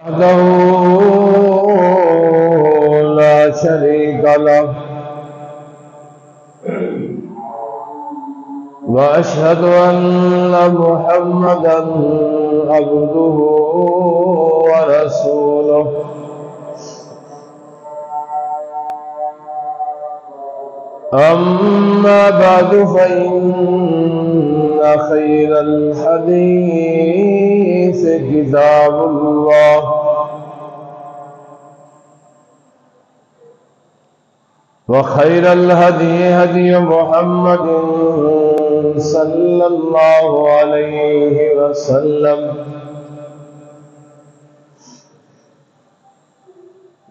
وحده لا شريك له وأشهد أن محمدا عبده ورسوله أما بعد فإن خير الحديث كتاب الله وخير الهدي هدي محمد صلى الله عليه وسلم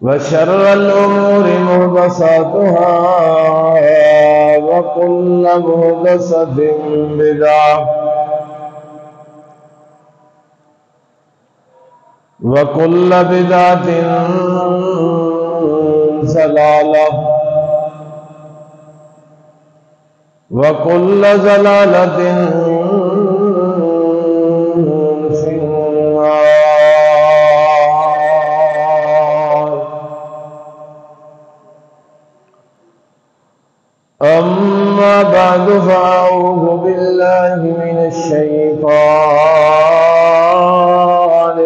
وشر الأمور محدثاتها وكل محدثة بدعة وكل بدعة ضلالة وكل ضلالة في النار. أما بعد فأعوذ بالله من الشيطان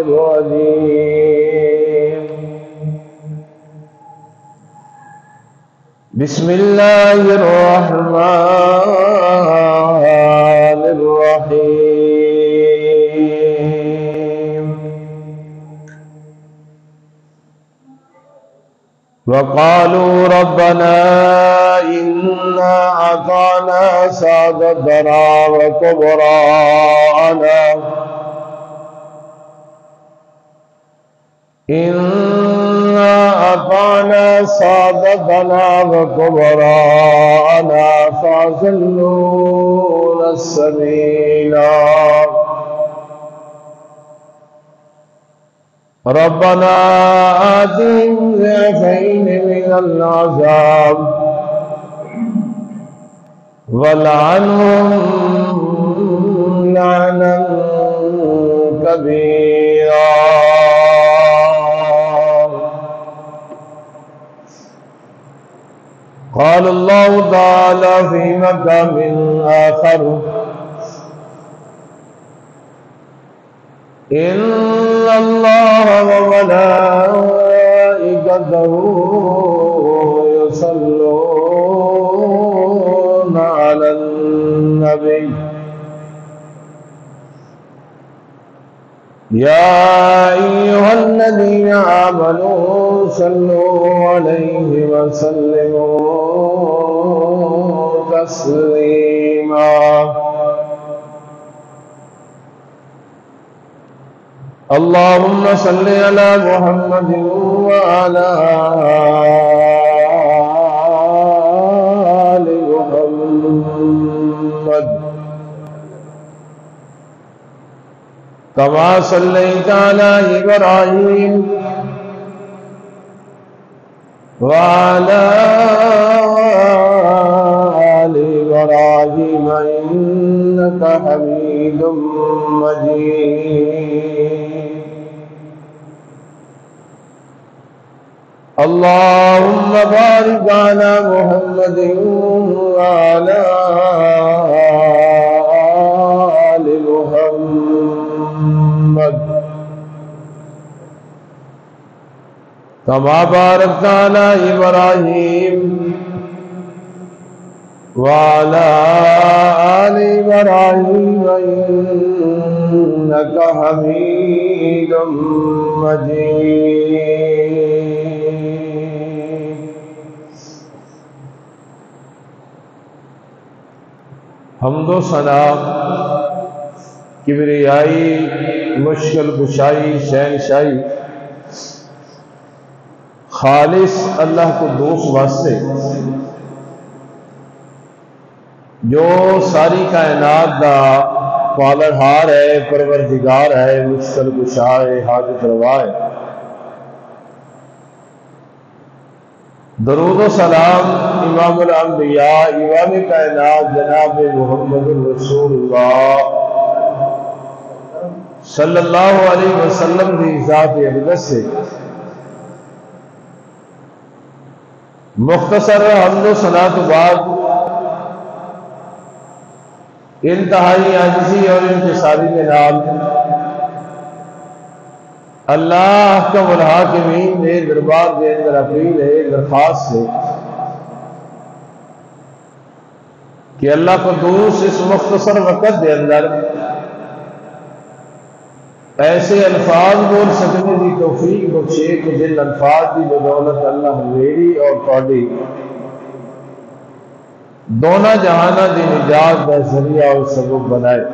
الرجيم. بسم الله الرحمن الرحيم. وقالوا ربنا إنا أطعنا سادتنا وكبراءنا إنا أطعنا سادتنا وكبراءنا فأضلونا السبيلا ربنا آتهم ضعفين من العذاب ولعنهم لعنا كبيرا. قال الله تعالى في مقام آخر إن الله وملائكته يصلون على النبي يا أيها الذين آمنوا صلوا عليه وسلموا تسليما. اللهم صل على محمد وعلى آل محمد كما صليت على إبراهيم وعلى آل إبراهيم إنك حميد مجيد. اللهم بارك على محمد وعلى آل محمد كما باركت على إبراهيم وعلى آل إبراهيم إنك حميد مجيد. حمد و ثنا کبریائی مشکل کشائی شہنشائی خالص اللہ کو دوست واسطے جو ساری کائنات دا پالنہار ہے، پروردگار ہے، مشکل کشا ہے، حاجت روا ہے. درود و سلام امام الانبیاء امام کائنات جناب محمد رسول اللہ صلی اللہ علیہ وسلم کی ذات اقدس سے مختصر حمد و ثنا کے بعد انتہائی عاجزی اور انکساری کے نام اللہ احکم الحاکمین نے دربار کے اندر اپیل ہے، درخواست ہے کہ اللہ قدوس اس مختصر وقت کے اندر ایسے الفاظ بول سکنے کی توفیق بخشے کہ جن الفاظ کی بدولت اللہ میری اور تھوڑی دونوں جہانہ دی نجات کا ذریعہ اور سبب بنائے۔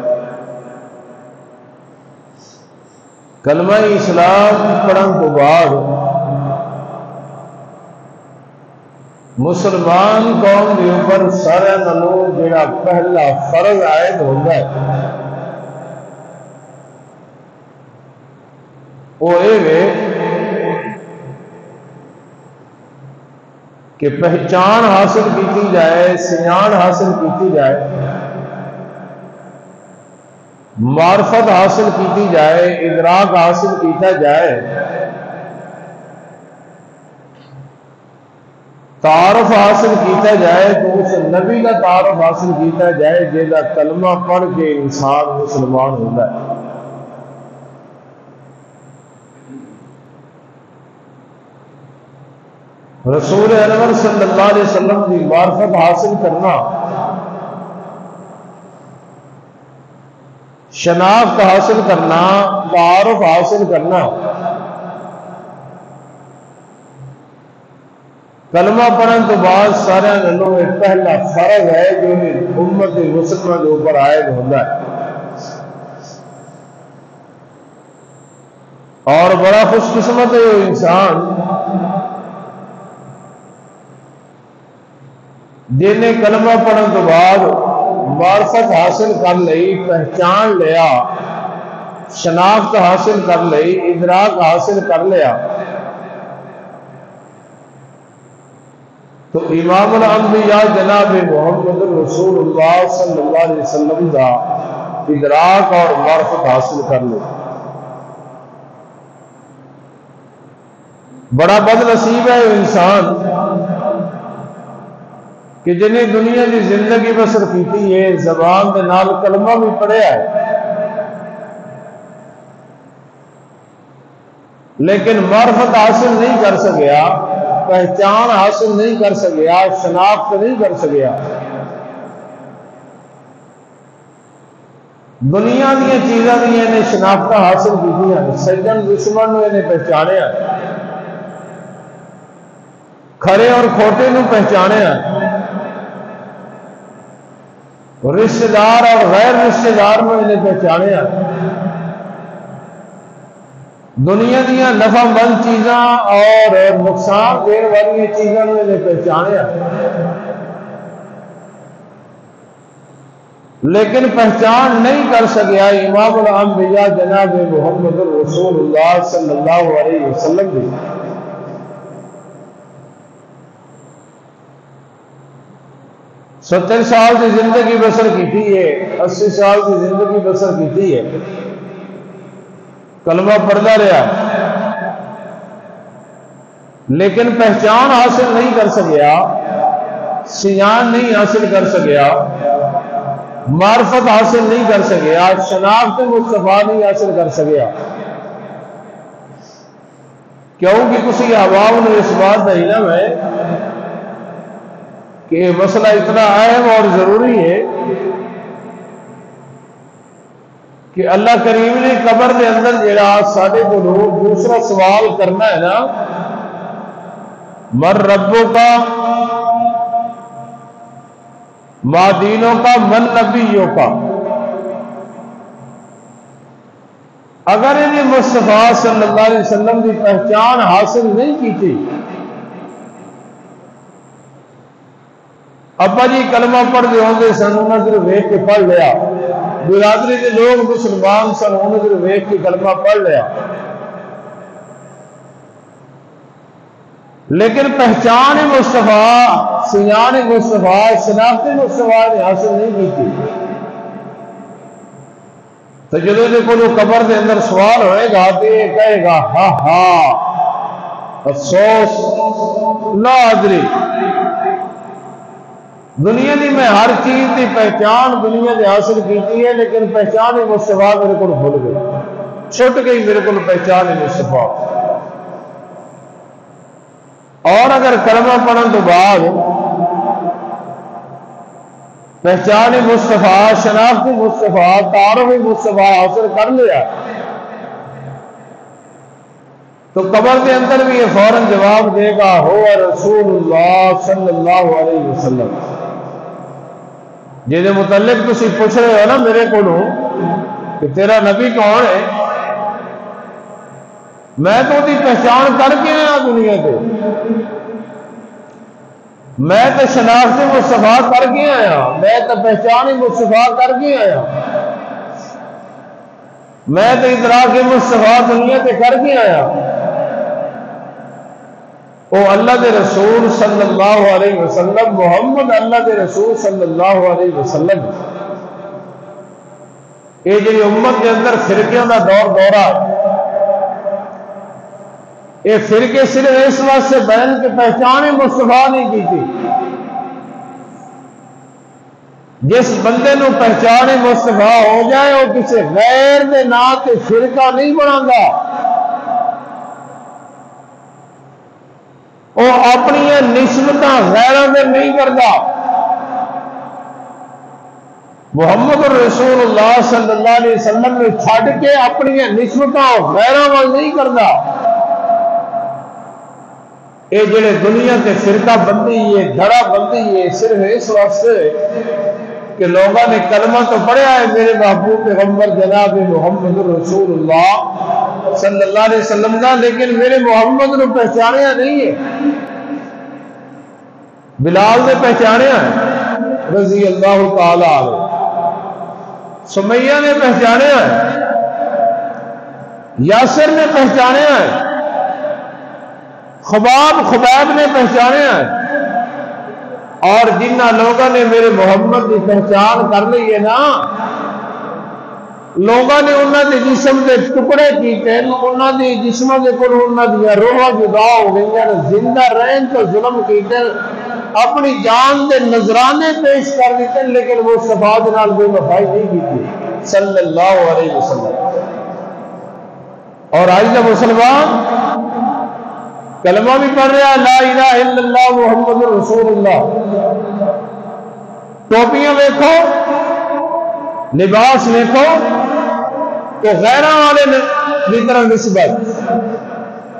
کلمہ اسلام پڑھن تو بعد مسلمان قوم کے اوپر سارے نالوں جڑا پہلا فرض عائد ہوتا ہے وہ یہ کہ پہچان حاصل کی جائے، سیان حاصل کی جائے، معرفت حاصل کی جائے، ادراک حاصل کیتا جائے، تعارف حاصل کیتا جائے تو اس نبی کا تعارف حاصل کیتا جائے جیسا کلمہ پڑھ کے انسان مسلمان ہوتا ہے۔ رسول انور صلی اللہ علیہ وسلم کی معرفت حاصل کرنا، شناخت حاصل کرنا، تعارف حاصل کرنا کلمہ پڑھن تو بعد سارے نالوں ایک پہلا فرض ہے جو امت مسلمہ کے اوپر عائد ہوتا ہے۔ اور بڑا خوش قسمت ہے وہ انسان جنہیں کلمہ پڑھن تو بعد معرفت حاصل کر لئی، پہچان لیا، شناخت حاصل کر لئی، ادراک حاصل کر لیا تو امام الانبیاء جناب محمد رسول اللہ صلی اللہ علیہ وسلم کا ادراک اور معرفت حاصل کر لے۔ بڑا بد نصیب ہے وہ انسان کہ جنہیں دنیا کی زندگی بسر کی ہے، زبان کے نال کلمہ بھی پڑھیا ہے لیکن معرفت حاصل نہیں کر سکیا، پہچان حاصل نہیں کر سکیا، شناخت نہیں کر سکیا۔ دنیا دیا چیزاں بھی انہیں شناخت حاصل کی ہیں، سجن دشمن نے انہیں پہچانیا، کھڑے اور کھوٹے نو پہچانیا، رشتہ دار اور غیر رشتہ دار میں انہیں پہچانیا، دنیا دیا نفع مند چیزاں اور نقصان دین والی چیزاں میں انہیں پہچانیا، لیکن پہچان نہیں کر سکیا امام الانبیاء جناب محمد رسول اللہ صلی اللہ علیہ وسلم بھی۔ 70 سال کی زندگی بسر کی ہے، 80 سال کی زندگی بسر کی ہے، کلمہ پڑھتا رہا لیکن پہچان حاصل نہیں کر سکیا، سیان نہیں حاصل کر سکیا، معرفت حاصل نہیں کر سکیا، شناخت مصطفیٰ نہیں حاصل کر سکیا، کیونکہ کسی عوام نے اس بات کا علم ہے کہ یہ مسئلہ اتنا اہم اور ضروری ہے کہ اللہ کریم نے قبر کے اندر جڑا ساڈے کو دوسرا سوال کرنا ہے نا، من ربوں کا، ما دینوں کا، من نبیوں کا، اگر انہیں مصطفیٰ صلی اللہ علیہ وسلم کی پہچان حاصل نہیں کی تھی، ابا جی کلمہ پڑھ دے ہوں گے سن، انہوں نے صرف ویکھ کے پڑھ لیا، برادری کے لوگ مسلمان سن، انہوں نے صرف ویکھ کے کلمہ پڑھ لیا، لیکن پہچان مصطفیٰ، سیان مصطفیٰ، شناخت مصطفیٰ نے حاصل نہیں کی تھی۔ تو جدو جی کو قبر کے اندر سوال ہوئے گا تو یہ کہے گا ہاں ہاں افسوس لا ادری، دنیا دی میں ہر چیز کی پہچان دنیا سے حاصل کی ہے، لیکن پہچان ہی مصطفیٰ میرے کو بھول گئی، چھٹ گئی میرے کو پہچان ہی مصطفیٰ۔ اور اگر کلمہ پڑھن تو بعد پہچان مصطفیٰ، شناخت مصطفیٰ، تعارف مصطفیٰ حاصل کر لیا تو قبر کے اندر بھی یہ فوراً جواب دے گا ہو رسول اللہ صلی اللہ علیہ وسلم۔ جہدے متعلق تسی پوچھ رہے ہو نا میرے کو کہ تیرا نبی کون ہے، میں تو دی پہچان کر کے آیا دنیا کے، میں تو شناخت مصطفیٰ کر کے آیا، میں تو پہچان مصطفیٰ کر کے آیا، میں تو ادراک مصطفیٰ دنیا کے کر کے آیا۔ او اللہ دے رسول صلی اللہ علیہ وسلم، محمد اللہ دے رسول صلی اللہ علیہ وسلم، یہ جی امت کے اندر فرقیاں کا دورہ یہ فرقے صرف اس واسطے بین کے پہچان مصطفیٰ نہیں کی تھی۔ جس بندے نو پہچان مصطفیٰ ہو جائے وہ کسی غیر دے نام تے فرقہ نہیں بنا گا، وہ اپنی نسبت غیروں سے نہیں کرتا۔ محمد رسول اللہ صلی اللہ علیہ وسلم نے چھڈ کے اپنی نسبت غیروں وال نہیں کرتا۔ یہ جڑے دنیا کے فرقہ بندی ہے، دھڑا بندی ہے، صرف اس واسطے کہ لوگوں نے کلمہ تو پڑھا ہے میرے محبوب پیغمبر جناب محمد رسول اللہ صلی اللہ علیہ وسلم کا، لیکن میرے محمد نے پہچانیا نہیں ہے۔ بلال نے پہچانیا ہے رضی اللہ تعالی عنہ، سمیہ نے پہچانیا ہے، یاسر نے پہچانیا ہے، خباب نے پہچانیا ہے، اور جنہ لوگوں نے میرے محمد کی پہچان کر لی ہے نا، لوگوں نے انہوں نے جسم کے ٹکڑے کیتے، انہوں نے جسموں کے کول انہوں دیا روحاں جدا ہو گئی، زندہ رہن تو ظلم کیتے، اپنی جان دے نذرانے پیش کر دیتے، لیکن وہ مصطفیٰ دے نال بے وفائی نہیں کی صلی اللہ علیہ وسلم۔ اور آج کا مسلمان کلمہ بھی پڑھ رہا لا الہ الا اللہ محمد رسول اللہ، ٹوپیاں دیکھو، لباس دیکھو کہ غیرہ والے کی طرح نسبت،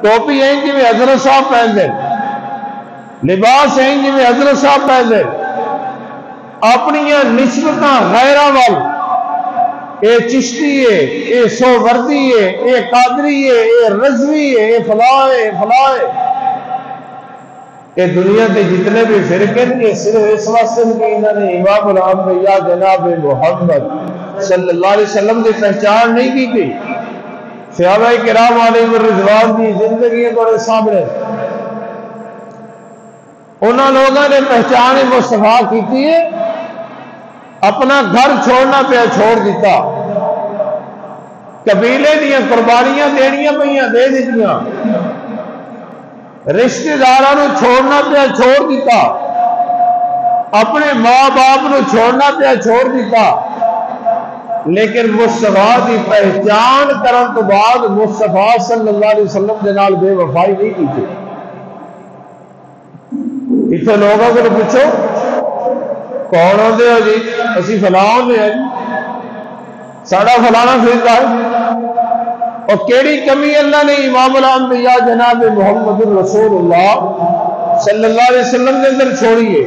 ٹوپی ہے جی میں حضرت صاحب پہن دے، لباس ہے جی میں حضرت صاحب پہن دے، اپنی نسبت غیرہ وال، اے چشتی ہے، اے سووردی ہے، اے قادری ہے، اے رضوی ہے، اے فلاں ہے، فلاں ہے۔ یہ دنیا کے جتنے بھی فرقے ہیں صرف اس واسطے کہ انہوں نے امام الانبیاء جناب محمد صلی اللہ علیہ وسلم کی پہچان نہیں کی تھی۔ صحابہ کرام علیہ الرضوان کی زندگی کے سامنے انہوں لوگوں نے پہچان مصطفیٰ کی تھی، اپنا گھر چھوڑنا پیا چھوڑ دیتا، قبیلے دیا قربانیاں دینیاں پہ دے دیتیاں، رشتہ داراں چھوڑنا پیا چھوڑ دیتا، اپنے ماں باپ نو چھوڑنا پیا چھوڑ دیتا، لیکن مصطفیٰ کی پہچان کرن تو بعد مصطفیٰ صلی اللہ علیہ وسلم دے نال بے وفائی نہیں کی تھی۔ اتنے لوگوں کو پوچھو کون ہوتے ہو جی، اسی فلاں ہوتے ہیں جی، ساڑا فلانا فرقہ ہے، اور کیڑی کمی اللہ نے امام الانبیاء جناب محمد رسول اللہ صلی اللہ علیہ وسلم کے اندر چھوڑی ہے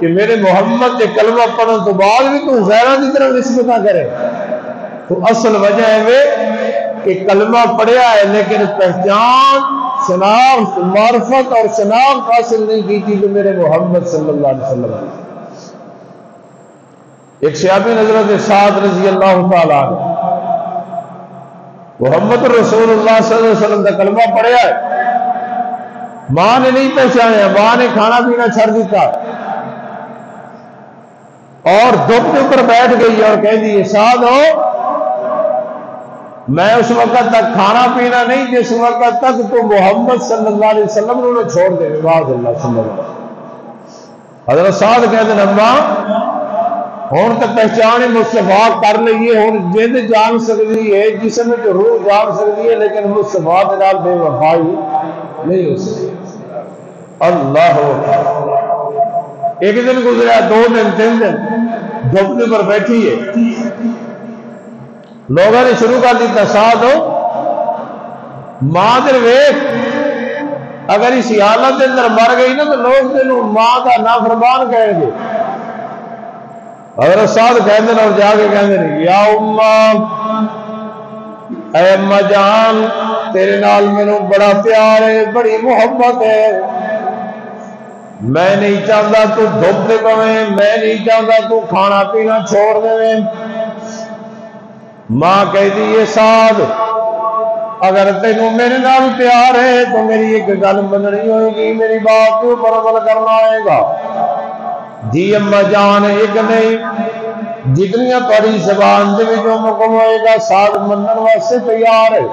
کہ میرے محمد کے کلمہ پڑھنے تو بعد بھی تو غیرہ کی طرح نسبت نہ کرے۔ تو اصل وجہ ہے کہ کلمہ پڑھیا ہے لیکن پہچان، شناخت، معرفت اور شناخت حاصل نہیں کی تھی کہ میرے محمد صلی اللہ علیہ وسلم۔ ایک صحابی حضرت سعد رضی اللہ تعالیٰ عنہ محمد رسول اللہ صلی اللہ علیہ وسلم کا کلمہ پڑھیا ہے، ماں نے نہیں پہچانا، ماں نے کھانا پینا چھڑ دیتا اور دھوپ کے اوپر بیٹھ گئی اور کہہ دی سعد ہو میں اس وقت تک کھانا پینا نہیں جس وقت تک تو محمد صلی اللہ علیہ وسلم نے چھوڑ دے بعد اللہ صلی اللہ علیہ وسلم۔ حضرت سعد کہتے ہیں اماں ہوں تو پہچان مصطفیٰ کر لیے، ہوں جد جان سکتی ہے، جسم جو روح جان سکتی ہے، لیکن مصطفیٰ کے نال بے وفائی نہیں ہو سکتی۔ اللہ ایک دن گزرا، 2 دن 3 دن جھپنے پر بیٹھی ہے، لوگوں نے شروع کر دیتا ساتھ ہو ماں در ویخ اگر اس حالت کے اندر مر گئی نا تو لوگ تینوں ماں کا نافرمان کہیں گے۔ حضرت سعد کہتے ہیں اور جا کے کہتے ہیں یا اماں، اے اماں جان تیرے نال مینوں بڑا پیار ہے، بڑی محبت ہے، میں نہیں چاہتا تو دھوپ دے پویں، میں نہیں چاہتا تو کھانا پینا چھوڑ دے۔ ماں کہتی ہے سعد اگر تینوں میرے نال پیار ہے تو میری ایک گل مننی ہوئے گی، میری بات کے اوپر عمل کرنا آئے گا۔ جی اماں جان ایک نہیں جتنی تاری زبان دے جو حکم ہوئے گا سعد منن واسطے تیار ہے۔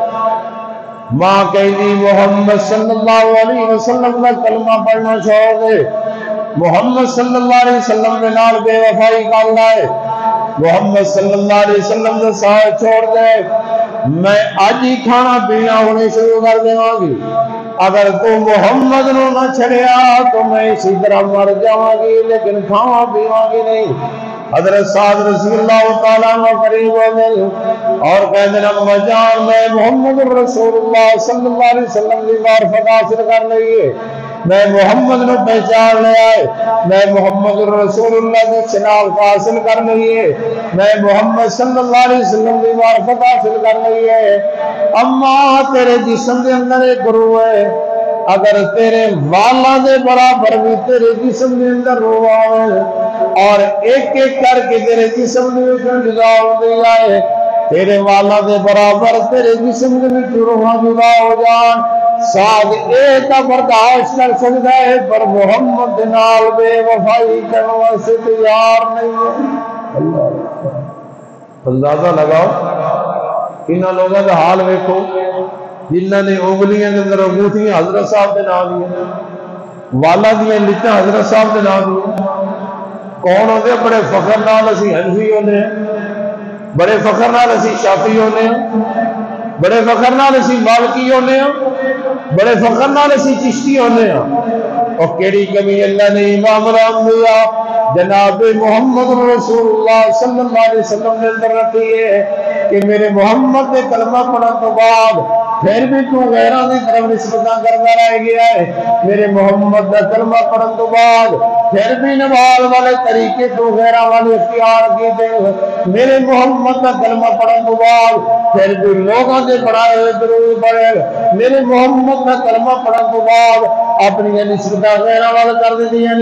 ماں کہتی محمد صلی اللہ علیہ وسلم کا کلمہ پڑھنا چھوڑ دے، محمد صلی اللہ علیہ وسلم کے نال بے وفائی کر لائے، محمد صلی اللہ علیہ وسلم کا ساتھ چھوڑ دے، میں آج ہی کھانا پینا ہونے شروع کر دے گی، اگر تو محمد نو نہ چھڑیا تو میں اسی طرح مر جاواں گی لیکن کھاواں پیواں گی نہیں۔ حضرت سعد رضی اللہ تعالیٰ عنہ قریب ہو گئے اور کہتے ہیں اماں جان میں محمد رسول اللہ صلی اللہ علیہ وسلم کی معرفت حاصل کر لئیے، میں محمد نے پہچان لے آئے، میں محمد رسول اللہ کی شناخت حاصل کر لئیے، میں محمد صلی اللہ علیہ وسلم کی معرفت حاصل کر لئیے۔ اما تیرے جسم کے اندر ایک روح ہے، اگر تیرے والا دے برابر بھی تیرے جسم کے اندر روح آئے اور ایک ایک کر کے تیرے جسم کے جدا ہو جائے، تیرے والا دے برابر تیرے جسم کے روح جدا ہو جان، ساتھ ایک برداشت کر سکتا ہے پر محمد نال بے وفائی کرنے سے تیار نہیں ہے۔ اللہ اندازہ لگاؤ انہاں لوگوں کا حال ویکھو جنہاں نے انگلیاں کے اندر انگوٹھیاں حضرت صاحب کے نام دیا، والا دیا لتاں حضرت صاحب کے نام دیا، کون ہوتے بڑے فخر نال اسی حنفی ہونے ہیں، بڑے فخر نال اسی شافعی ہونے ہیں، بڑے فخر نال اسی مالکی ہونے ہیں، بڑے فخر نال اسی چشتی ہونے ہیں، اور کیڑی کمی اللہ نے امام الانبیاء جناب محمد رسول اللہ صلی اللہ علیہ وسلم نے اندر رکھی ہے کہ میرے محمد نے کلمہ پڑھنے تو بعد پھر بھی تو غیران کی طرف نسبتاں کرتا رہ گیا ہے، میرے محمد کا کلمہ پڑھنے تو بعد پھر بھی نماز والے طریقے تو غیران والے اختیار کی دے، میرے محمد کا کلمہ پڑھنے تو بعد پھر بھی لوگوں سے بڑھائے ہوئے درود پڑھے، میرے محمد کا کلمہ پڑھنے تو بعد اپنی نسبتاں غیران والے کر دیتی ہیں۔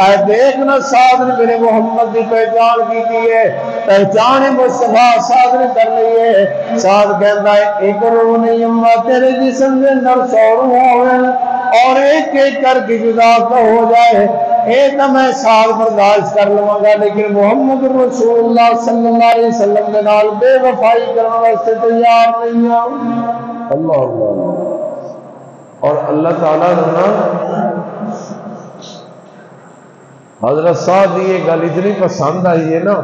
اے دیکھنا سعد نے میرے محمد کی پہچان کی ہے، پہچان مصطفیٰ سعد نے کر لی ہے۔ سعد کہتا ہے ایک روح نہیں اماں تیرے جسم کے اندر 100 روح ہوئے اور ایک ایک کر کے جدا ہو جائے، ایک میں سال برداشت کر لوں گا لیکن محمد رسول اللہ صلی اللہ علیہ وسلم کے نال بے وفائی کرنے واسطے تیار نہیں ہوں۔ اللہ اللہ اور اللہ تعالیٰ نے حضرت سعد کی یہ گل اتنی پسند آئی ہے نا،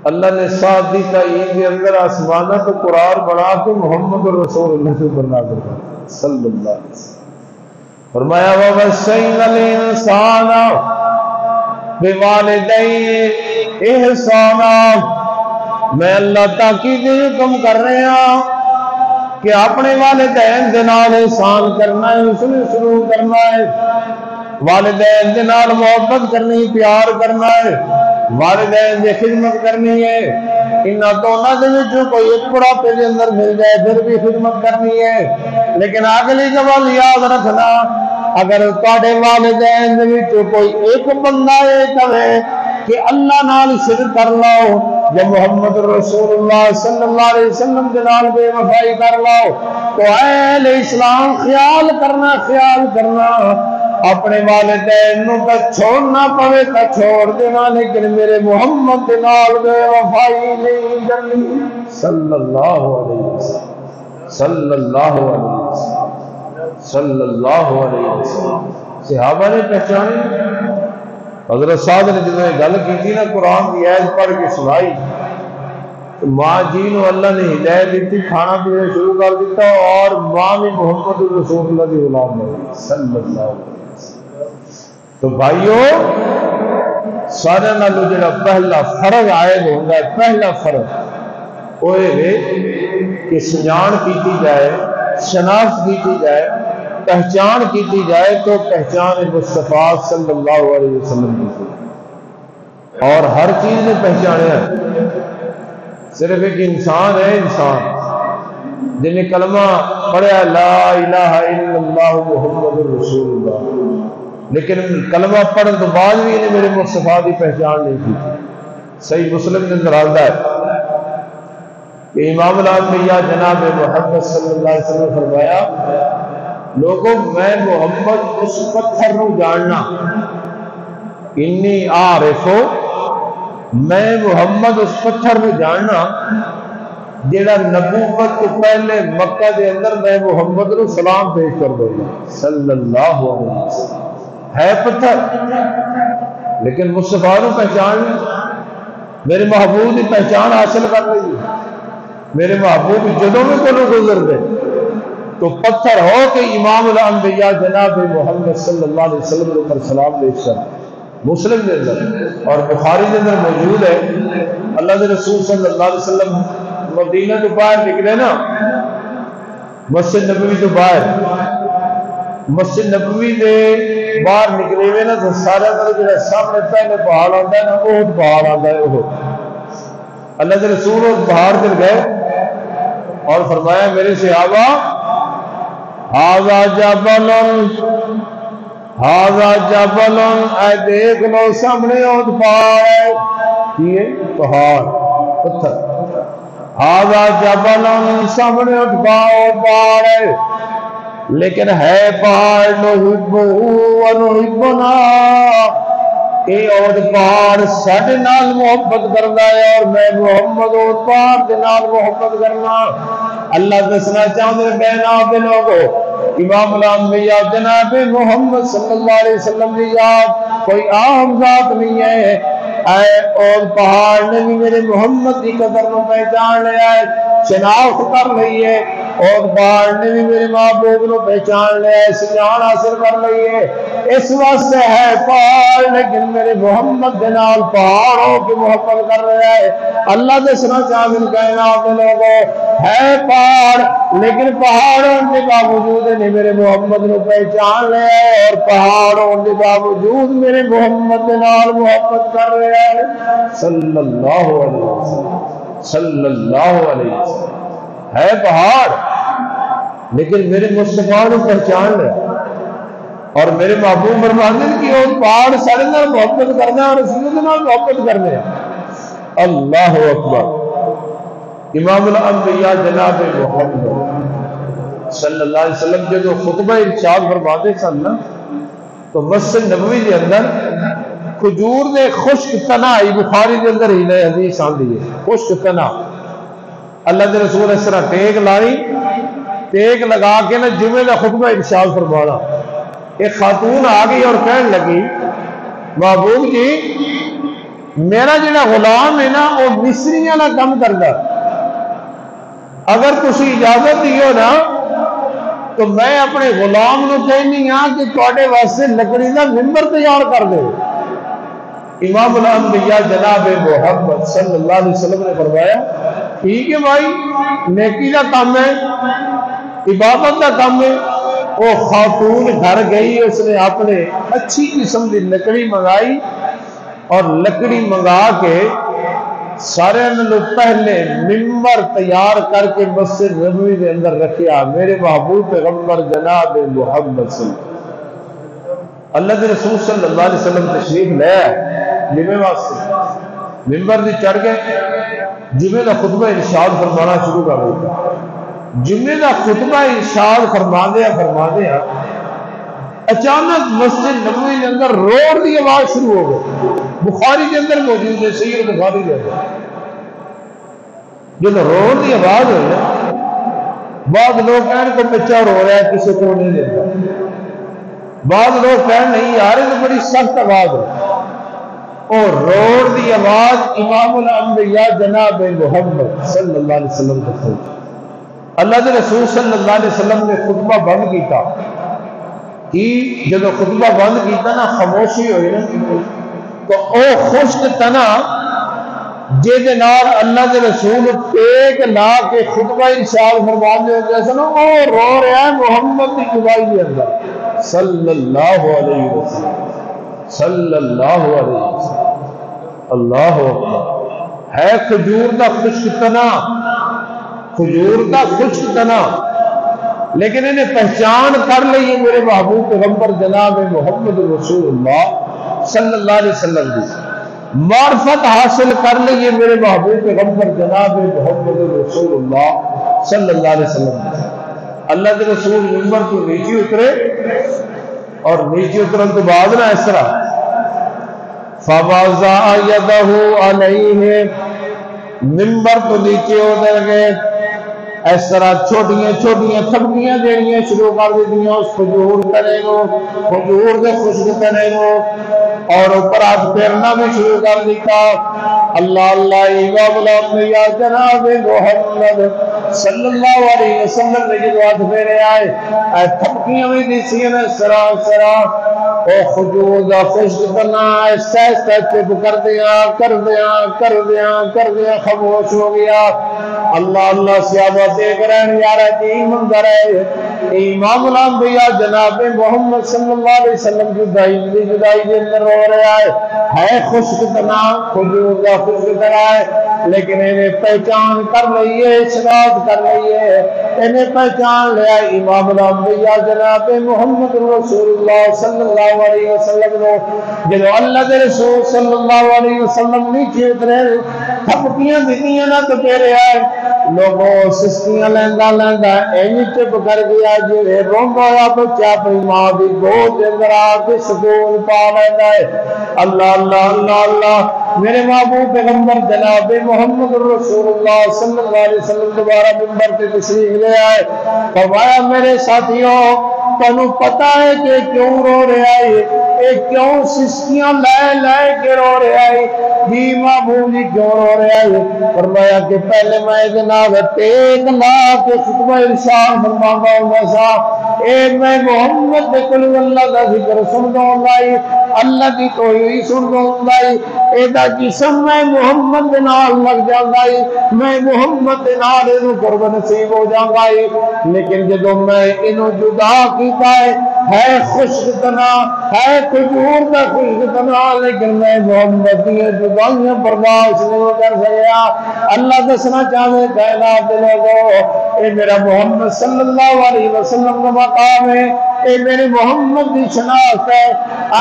اللہ نے سعد دی تائید کے اندر آسمانہ کو قرار بنا کے محمد رسول اللہ سے بنا کر صلی اللہ علیہ وسلم فرمایا وَوَصَّيْنَا الْإِنسَانَ بِوَالِدَيْهِ إِحْسَانًا، میں اللہ تاکید حکم کر رہے ہیں کہ اپنے والدین دے نال احسان کرنا ہے، اس نے شروع کرنا ہے، والدین دے نال محبت کرنی، پیار کرنا ہے، والدین دی خدمت کرنی ہے، انہاں دونوں دے وچوں کوئی ایک بڑھاپے دے اندر مل جائے پھر بھی خدمت کرنی ہے، لیکن اگلی گل یاد رکھنا اگر تواڈے والدین دے وچوں کوئی ایک بندہ یہ کہے کہ اللہ نال شرک کر لو یا محمد رسول اللہ صلی اللہ علیہ وسلم کے نال بے وفائی کر لو تو اے اہل اسلام خیال کرنا اپنے والدین نو تے چھوڑنا پوے تے چھوڑ دینا، لیکن میرے محمد دے نال بے وفائی نہیں کرنی صلی اللہ علیہ وسلم، صلی اللہ علیہ وسلم، صلی اللہ علیہ وسلم۔ صحابہ نے پہچانے۔ حضرت صاحب نے جب یہ گل کی تھی نا، قرآن کی آیت پڑھ کے سنائی، تو ماں جی نو اللہ نے ہدایت دیتی، کھانا پینا شروع کر دیتا، اور ماں بھی محمد رسول اللہ کی غلام ہوئی صلی اللہ علیہ وسلم۔ تو بھائیو، سارے نالو جڑا پہلا فرض عائد ہوتا ہے، پہلا فرض وہ یہ کہ سجان کیتی جائے، شناخت کیتی جائے، پہچان کیتی جائے، تو پہچان مصطفیٰ صلی اللہ علیہ وسلم کی، اور ہر چیز نے پہچانے ہیں۔ صرف ایک انسان ہے، انسان جن نے کلمہ پڑھا لا الہ الا اللہ محمد رسول اللہ، لیکن کلمہ پڑھنے تو بعد بھی انہیں میرے مصطفیٰ کی پہچان نہیں کی۔ صحیح مسلم کے اندر آتا ہے کہ امام الانبیاء جناب محمد صلی اللہ علیہ وسلم نے فرمایا، لوگوں میں محمد اس پتھر نو جاننا، انی عارفو، میں محمد اس پتھر نو جاننا جیڑا نبوت تو پہلے مکہ دے اندر میں محمد نو سلام پیش کر دوں گا صلی اللہ علیہ وسلم۔ ہے پتھر، لیکن مصطفیٰ نو پہچان میرے محبوب کی پہچان حاصل کر رہی ہے۔ میرے محبوب جدوں میں کو گزر دے تو پتھر ہو کہ امام الانبیاء جناب محمد صلی اللہ علیہ وسلم پر سلام پیش کر۔ مسلم کے اندر اور بخاری کے اندر موجود ہے، اللہ کے رسول صلی اللہ علیہ وسلم مدینہ تو باہر نکلے نا، مسجد نبوی تو باہر، مسجد نبوی دے باہر نکلے ہوئے نا، تو سارے اندر جو سامنے پہلے پہاڑ آتا ہے نا، احد پہاڑ آتا ہے۔ احد اللہ کے رسول اس پہاڑ پر گئے اور فرمایا، میرے صحابہ، ہاذا جبل، ہاذا جبل، اے دیکھ لو سامنے احد پہاڑ ہے، یہ پہاڑ پتھر، ہاذا جبل، سامنے احد پہاڑ ہے، لیکن ہے پہاڑ نحبہ و نحبنا، یہ احد پہاڑ ساڈے نال محبت کرتا ہے اور میں محمد احد پہاڑ دے نال محبت کرنا۔ اللہ دسنا چاہتے ہیں بینا دے لوگوں، امام الانبیاء جناب محمد صلی اللہ علیہ وسلم کی یاد کوئی عام ذات نہیں ہے، اے اور پہاڑ نے بھی میرے محمد کی قدر کو پہچان لیا ہے، شناخت کر رہی ہے، اور پہاڑ نے بھی میرے محبوب کو پہچان لیا ہے، سجان حاصل کر رہی ہے۔ اس واسطے ہے پہاڑ، لیکن میرے محمد کے نال پہاڑوں کی محبت کر رہا ہے۔ اللہ کے سنا چاہتے کائنات کے لوگوں، ہے پہاڑ، لیکن پہاڑوں کے باوجود نے میرے محمد کو پہچان لیا ہے، اور پہاڑوں کے باوجود میرے محمد کے نال محبت کر رہا ہے صلی اللہ علیہ وسلم، صلی اللہ علیہ وسلم۔ ہے پہاڑ، لیکن میرے مصطفیٰ نے پہچان لیا، اور میرے محبوب فرماتے ہیں کہ وہ پہاڑ سارے نال محبت کرنا ہے اور رسول کے نال محبت کرنا ہے۔ اللہ اکبر۔ امام الانبیاء جناب محمد صلی اللہ علیہ وسلم جو خطبہ ارشاد فرماتے سن نا، تو مسجد نبوی کے اندر کھجور دے خشک تنا، بخاری کے اندر ہی نئے حدیث آندی ہے، خشک تنا، اللہ کے رسول اس طرح ٹیک لائی، ٹیک لگا کے نا جمعے کا خطبہ ارشاد فرمانا۔ ایک خاتون آ گئی اور کہنے لگی، محبوب جی میرا جڑا غلام ہے نا وہ مصریاں نہ کم کرتا، اگر تسی اجازت دیو نا تو میں اپنے غلام نو کہنی ہاں کہ تواڈے واسطے لکڑی دا ممبر تیار کر دے۔ امام الانبیاء جناب محمد صلی اللہ علیہ وسلم نے فرمایا، ٹھیک ہے بھائی، نیکی کا کام ہے، عبادت کا کام ہے۔ وہ خاتون گھر گئی، اس نے اپنے اچھی قسم کی لکڑی منگائی، اور لکڑی منگا کے سارے پہلے ممبر تیار کر کے مسجد نبوی کے اندر رکھیا۔ میرے محبوب پیغمبر جناب محمد صلی اللہ کے رسول صلی اللہ علیہ وسلم تشریف لے آئے جمعے واسطے، ممبر سے چڑھ گئے، جمعے کا خطبہ ارشاد فرمانا شروع کر دیا۔ جمعے کا خطبہ ارشاد فرما دیا اچانک مسجد نبوی کے اندر روڑ کی آواز شروع ہو گئی، بخاری کے اندر موجود ہے، صحیح بخاری کے اندر جب روڑ کی آواز ہوئی نا، بعض لوگ کہنے کو بچہ رو رہا ہے کسی کو نہیں دیتا، بعض لوگ کہنے نہیں یار یہ تو بڑی سخت آواز ہے، اور روڑ کی آواز امام الانبیاء جناب محمد صلی اللہ علیہ وسلم کو پہنچی۔ اللہ کے رسول صلی اللہ علیہ وسلم نے خطبہ بند کیتا کہ جب خطبہ بند کیتا نا خاموشی ہوئی نا، تو او خشک تنا جے نال اللہ کے رسول ٹیک لا کے خطبہ ارشاد فرمانے ہو جیسا نا او رو رہا ہے محمد کی جبائی کے اندر صلی اللہ علیہ وسلم، صلی اللہ علیہ وسلم۔ اللہ اکبر، ہے کھجور کا خشک تنا، کھجور کا خشک تنا، لیکن انہیں پہچان کر لئی میرے محبوب پیغمبر جناب محمد رسول اللہ صلی اللہ علیہ وسلم کی معرفت حاصل کر لئیے میرے محبوب پیغمبر جناب محمد رسول اللہ صلی اللہ علیہ وسلم۔ اللہ کے رسول منبر کو نیچے اترے، اور نیچے اترن تو بعد نا اس طرح فَوَضَعَ يَدَهُ عَلَيْهِ، منبر تو نیچے اتر گئے، اس طرح چھوٹیاں چھوٹیاں تھپکیاں دینیاں شروع کر دیتیاں اس کھجور تنے کو، کھجور کے خشک تنے کو، اور اوپر ہاتھ پھیرنا بھی شروع کر دیتا۔ اللہ اللہ امام الانبیاء جناب محمد صلی اللہ علیہ وسلم نے جو ہاتھ پھیرے آئے، تھپکیاں بھی دیسی ہیں سرا سرا، او کھجور دا خشک تنا ایسا ایسا چپ کر دیا خاموش ہو گیا۔ اللہ اللہ صحابہ دیکھ رہے ہیں یار عجیب منظر ہے، امام الانبیاء جناب محمد صلی اللہ علیہ وسلم کی جدائی کے اندر رو رہا ہے خشک تنا، کھجور کا خشک تنا ہے، لیکن انہیں پہچان کر لئیے، شناخت کر لئیے، انہیں پہچان لیا امام الانبیاء جناب محمد رسول اللہ صلی اللہ علیہ وسلم نے، جب اللہ کے رسول صلی اللہ علیہ وسلم نیچے اترے تھپکیاں دیتیاں نہ تو کہہ رہا ہے لوگوں سستیاں لیندا لیندا اینی چپ کر گیا جی روندا ہوا بچہ اپنی ماں دی گود دے اندر آ کے سکون پا لیندا ہے۔ اللہ اللہ اللہ اللہ، میرے محبوب پیغمبر جناب محمد رسول اللہ صلی اللہ علیہ وسلم دوبارہ منبر پہ تشریف لے آئے، فرمایا میرے ساتھیوں تنوں پتہ ہے کہ کیوں رو رہا ہے، اے کیوں سستیاں لے لے کے رو رہا ہے، جی محبوب جی کیوں رو رہا ہے؟ فرمایا کہ پہلے میں جناب ٹیک لا کے خطبہ ارشاد فرماتا ہوں سا، اے میں محمد دے کل اللہ دا ذکر سندا ہوں، اللہ دی توحید سندا ہوں، اے دا جسم میں محمد دے نال لگ جاندا ہے، میں محمد دے نال اینو قرب نصیب ہو جاندا ہے، لیکن جدوں میں اینو جدا کیتا ہے خشک تنا، ہے کھجور دا خشک تنا، لیکن میں محمد دی جدائیاں برداشت نہیں کر سکیا۔ اللہ دسنا چاہے کائنات دے لوگوں، اے میرا محمد صلی اللہ علیہ وسلم کا مقام ہے، اے میرے محمد دی شناخت ہے،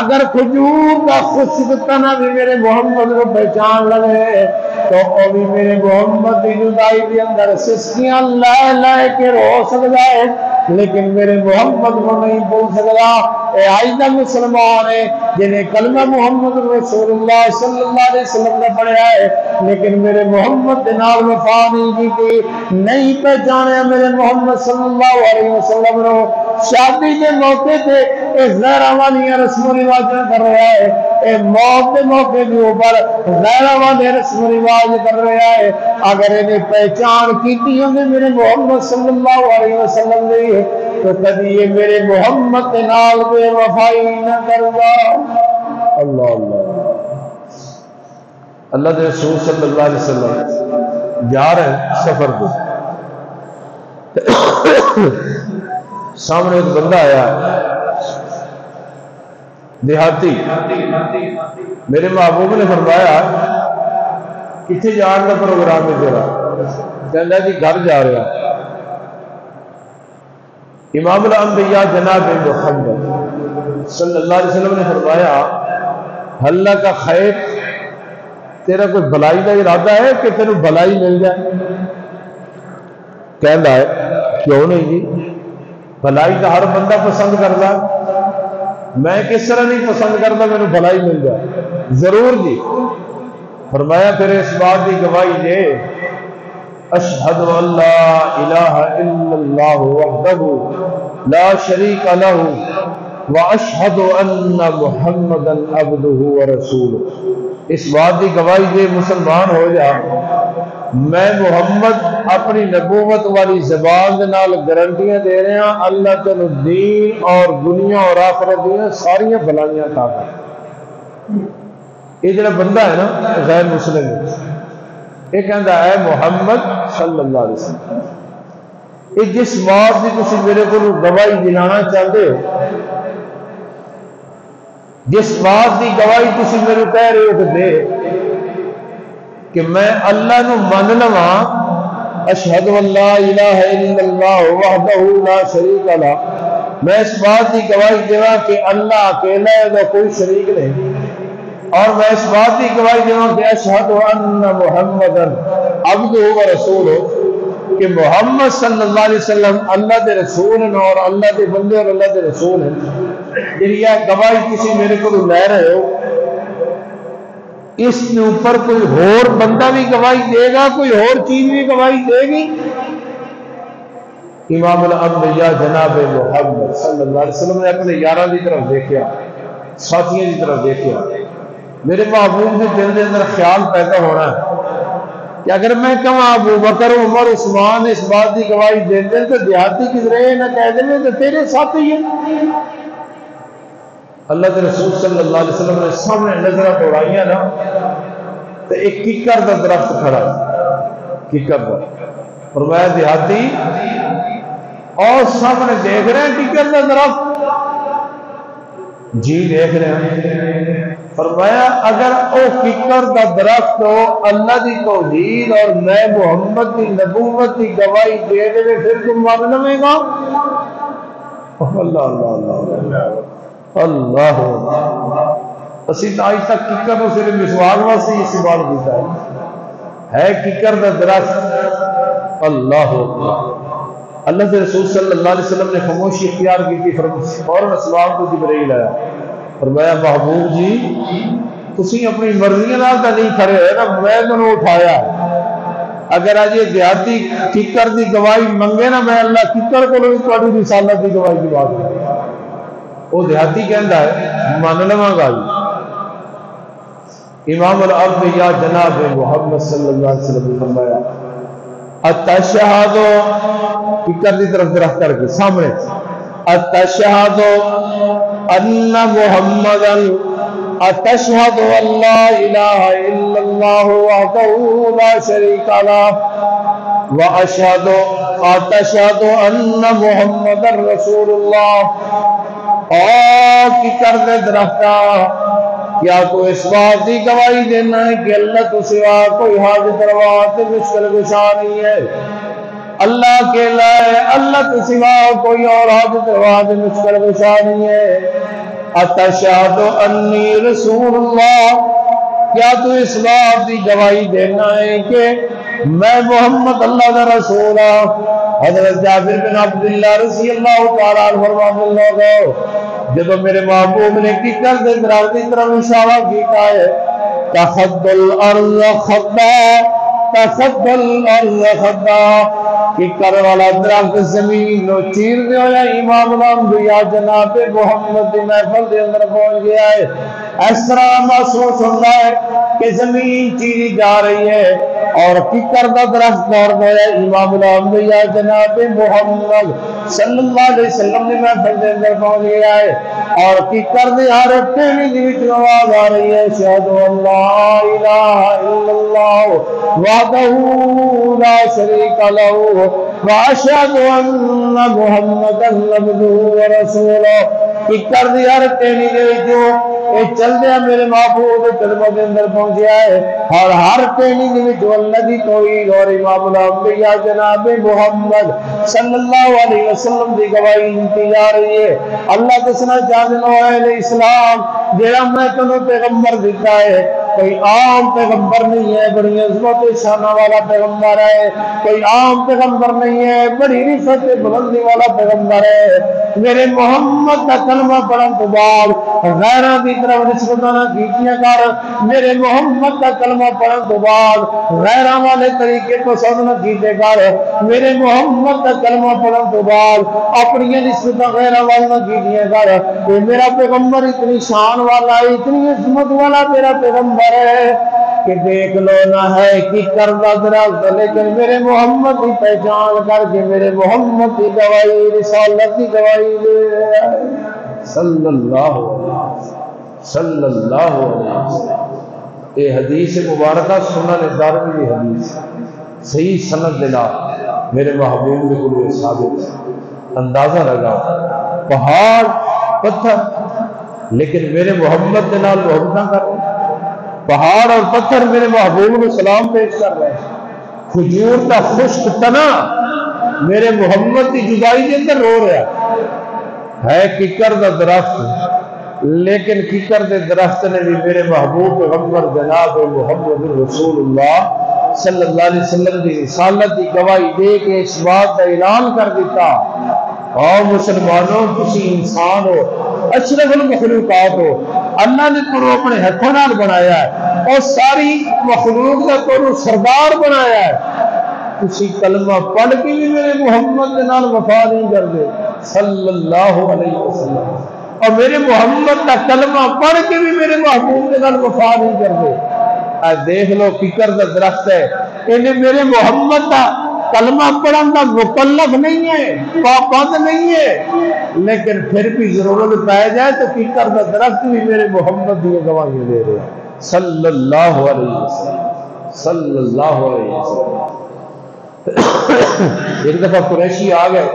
اگر کھجور کا خشک تنا بھی میرے محمد کو پہچان لگے تو وہ بھی میرے محمد دی جدائی کے اندر سسکیاں لے لے کے رو سکتا ہے، لیکن میرے محمد کو نہیں بول سکتا۔ اے آئندہ مسلمان ہے جنہیں کلمہ محمد رسول اللہ صلی اللہ علیہ وسلم نے پڑھا ہے، لیکن میرے محمد نال وفا نہیں کی، نہیں پہچانے میرے محمد صلی اللہ علیہ وسلم نے، شادی کے موقع پہ اے زہرہ والی رسم و رواج کر رہا ہے، اے موت کے موقع کے اوپر زہرہ والی رسم و رواج کر رہا ہے، اگر انہیں پہچان کی ہوں میرے محمد صلی اللہ علیہ وسلم نے تو کبھی یہ میرے محمد کے نال بے وفائی نہ کرگا۔ اللہ اللہ اللہ کے رسول صلی اللہ علیہ وسلم جا رہے ہیں سفر پہ، سامنے ایک بندہ آیا دیہاتی، میرے محبوب نے فرمایا کتنے جان کا پروگرام ہے تیرا؟ کہنا جی گھر جا رہا۔ امام الانبیاء جناب محمد صلی اللہ علیہ وسلم نے فرمایا اللہ کا خیر، تیرا کوئی بھلائی کا ارادہ ہے کہ تیرے بھلائی مل جائے؟ کہنا ہے کیوں نہیں جی، بھلائی کا ہر بندہ پسند کرتا ہے، میں کس طرح نہیں پسند کرتا مینوں بھلائی مل جائے؟ ضرور جی۔ فرمایا پھر اس بات کی گواہی دے اشہد ان لا الہ الا اللہ وحدہ لا شریک لہ واشہد ان محمدا عبدہ ورسولہ۔ اس بات کی گواہی دے مسلمان ہو جا، میں محمد اپنی نبوت والی زبان دے نال گارنٹیاں دے رہا اللہ تینوں دین اور دنیا اور آخرت دیا ساری بھلائیاں عطا کر۔ یہ جڑا بندہ ہے نا غیر مسلم یہ کہندا ہے محمد صلی اللہ علیہ وسلم، یہ جس بات کی تسی میرے کو گواہی دلانا چاہتے ہو، جس بات کی گواہی تسی میرے کہہ رہے ہو کہ دے کہ میں اللہ نو من لواں، اشہد ان لا الہ الا اللہ وحدہ لا شریک لہ، میں اس بات کی گواہی دیواں کہ اللہ اکیلا ہے، تو کوئی شریک نہیں، اور میں اس بات کی گواہی دیواں کہ اشہد ان محمدا عبدہ ورسولہ، کہ محمد صلی اللہ علیہ وسلم اللہ دے رسول ہیں اور اللہ دے بندے اور اللہ دے رسول ہیں۔ جی گواہی کسی میرے کو لے رہے ہو، اس کے اوپر کوئی اور بندہ بھی گواہی دے گا، کوئی اور چیز بھی گواہی دے گی؟ امام الانبیاء جناب محمد صلی اللہ علیہ وسلم نے اپنے یاراں کی طرف دیکھا، ساتھیوں کی طرف دیکھا، میرے محبوب کے دل کے اندر خیال پیدا ہونا ہے کہ اگر میں کہاں ابو بکر عمر عثمان اس بات کی گواہی دیتے ہیں تو دیہاتی کدھرے نہ کہہ دیں تو تیرے ساتھی ہیں۔ اللہ کے رسول صلی اللہ علیہ وسلم نے سامنے نظریں دوڑائیاں نا تو ایک ککر کا درخت کھڑا ہے، ککر کا، فرمایا دیہاتی اور سامنے دیکھ رہے ہیں ککر کا درخت؟ جی دیکھ رہے ہیں۔ فرمایا اگر او ککر کا درخت ہو اللہ دی توحید اور میں محمد کی نبوت کی گواہی دے دے پھر تم مان لوے گا؟ اللہ اللہ اللہ اللہ اسی آج تک ککر کو صرف مسواک واسطے استعمال کیتا ہے ککر کا درخت۔ اللہ اللہ کے رسول صلی اللہ علیہ وسلم نے خاموشی اختیار کی تھی، فوراً اسلام کو جبرائیل آیا، فرمایا محبوب جی تسی اپنی مرضی نال تو نہیں کھڑے ہوئے نا، میں تمہیں اٹھایا، اگر آج یہ دیہاتی ککر کی گواہی منگے نا میں اللہ ککر کو بھی تھوڑی رسالت کی گواہی کی بات کروں۔ وہ دیہاتی کہندا ہے مان لواں گا۔ امام الانبیاء جناب محمد صلی اللہ علیہ وسلم نے فرمایا اتشہد، ککر کی طرف درخت کر کے سامنے، اتشہد ان محمدا، اتشہد ان لا الہ الا اللہ وحدہ لا شریک لہ واشہد اتشہد ان محمدا رسول اللہ۔ اور ککر دے درختہ کیا تو اس بات کی گواہی دینا ہے کہ اللہ تو سوا کوئی حاجت روا تے مشکل کشا نہیں ہے، اللہ اکیلا ہے، اللہ تو سوا کوئی اور حاجت روا تے مشکل کشا نہیں ہے۔ اتشہد انی رسول اللہ، کیا تو اس بات کی گواہی دینا ہے کہ میں محمد اللہ کا رسول ہوں۔ حضرت جابر بن عبداللہ رضی اللہ تعالیٰ عنہ فرماتے ہیں جب میرے محبوب نے ککر دے درخت کی طرف اشارہ کیتا ہے تخد الارض خدا، تخد الارض خدا، ککر والا درخت زمین نو چیر دے ہویا امام الانبیاء جناب محمد دی محفل دے اندر پہنچ گیا ہے۔ اس طرح محسوس ہوتا ہے کہ زمین چیری جا رہی ہے اور ککر دا درخت دور گیا امام الانبیاء جناب محمد صلی اللہ علیہ وسلم نے محفل دے اندر پہنچ گیا ہے اور ککر دے ہر ٹہنی دی وچ آواز آ رہی ہے اشہد ان لا الہ الا اللہ وحدہ لا شریک لہ واشہد ان محمدا عبدہ ورسولہ۔ ککر دی ہر ٹہنی دے وچ چل دیا میرے محبوب کلمہ کے اندر پہنچیا ہے اور ہر ٹہنی دے وچ اللہ دی توحید اور امام الانبیاء جناب محمد صلی اللہ علیہ وسلم دی گواہی دی جا رہی ہے۔ اللہ دسنا چاہتے ہیں اہل اسلام جڑا میں تمہیں پیغمبر دیتا ہے کوئی عام پیغمبر نہیں ہے، بڑی عظمت شانہ والا پیغمبر ہے، کوئی عام پیغمبر نہیں ہے، بڑی رفعت بلندی والا پیغمبر ہے۔ میرے محمد کا کلمہ پڑھن تو بعد غیراں دی طرف نسبتاں نہ کیتیاں کر، میرے محمد کا کلمہ پڑھن تو بعد غیراں والے طریقے پسند نہ کیتے کر، میرے محمد کا کلمہ پڑھن تو بعد اپنی نسبتاں غیراں والے نہ کیتیاں کر۔ کہ میرا پیغمبر اتنی شان والا ہے، اتنی عظمت والا میرا پیغمبر ہے کہ دیکھ لو نہ ہے کہ کردہ درخت، لیکن میرے محمد کی پہچان کر کے میرے محمد کی گواہی، رسالت کی گواہی دے صلی اللہ صلی اللہ علیہ وسلم۔ یہ حدیث مبارکہ سنن دارمی کی حدیث صحیح سند دلا میرے محبوب کے قلوب ثابت ہے۔ اندازہ لگا پہاڑ پتھر لیکن میرے محمد کے نال محبت نہ کر رہے، پہاڑ اور پتھر میرے محبوب کو سلام پیش کر رہے ہیں، کھجور کا خشک تنا میرے محمد کی جدائی کے اندر رو رہا ہے ککر دا درخت، لیکن ککر دے درخت نے بھی میرے محبوب پیغمبر جناب محمد رسول اللہ صلی اللہ علیہ وسلم کی رسالت کی گواہی دے کے اس بات کا اعلان کر دیتا، اور مسلمانوں کسی انسان ہو، اشرف المخلوقات ہو، اللہ نے تو اپنے ہاتھوں نال بنایا ہے اور ساری مخلوق کا تو سردار بنایا ہے، کسی کلمہ پڑھ کے بھی میرے محمد کے نال وفا نہیں کر دے صلی اللہ علیہ وسلم، اور میرے محمد کا کلمہ پڑھ کے بھی میرے محبوب کے نال وفا نہیں کر دے۔ دیکھ لو ککر دا درخت ہے، انہیں میرے محمد کا کلمہ پڑھن کا مکلف نہیں ہے، پابند نہیں ہے، لیکن پھر بھی ضرورت پائے جائے تو ککر دا درخت بھی میرے محمد کی گواہی دے رہے ہیں صلی اللہ علیہ وسلم صلی اللہ علیہ وسلم۔ ایک دفعہ قریشی آ گئے